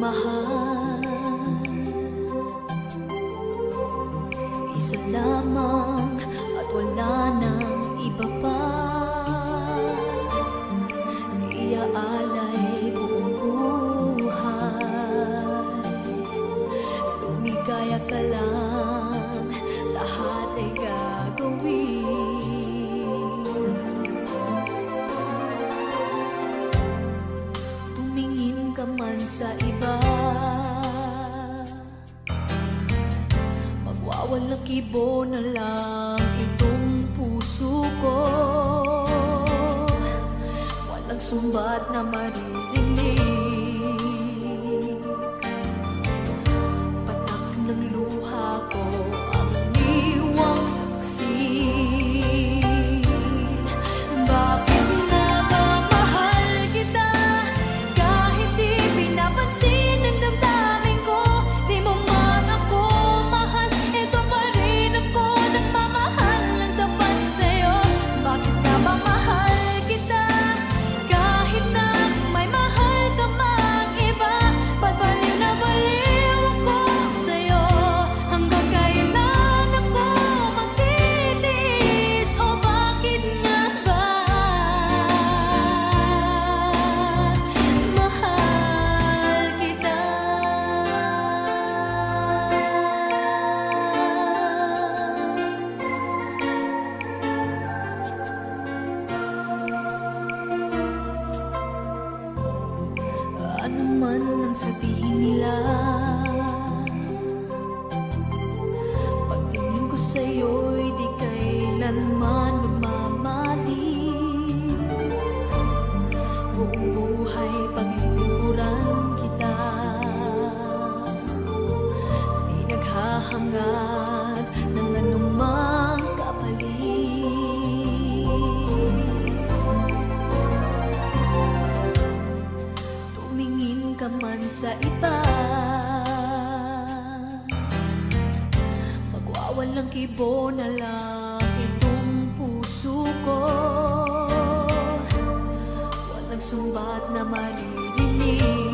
mahal, isa lamang at wala nang iba pa. Iaalay buong buhay, lumigaya ka lang, lahat ay gagawin. Tumingin ka man sa iba, magwawalang kibo na lang itong puso ko. Walang sumbat na maririnig, patak ng luha ko ang iniwang saksi. Bakit nga ba mahal kita, kahit di pinapansin ang damdamin ko? Di mo man ako mahal, ito pa rin ako nagmamahal ng tapat sa'yo. Bakit nga ba mahal kita, kahit na may mahal ka mang iba? Ba't baliw na baliw ako sa'yo? Hanggang kailan ako magtitiis? O bakit nga ba mahal kita? Ano man ang sabihin nila, pagtingin ko sa'yo'y di kailanman magmamali. Buong buhay paglilingkuran kita, di naghahangad ng anumang kapalit. Tumingin ka man sa iba, magwawalang kibo na lang itong puso ko. Walang sumbat na maririnig,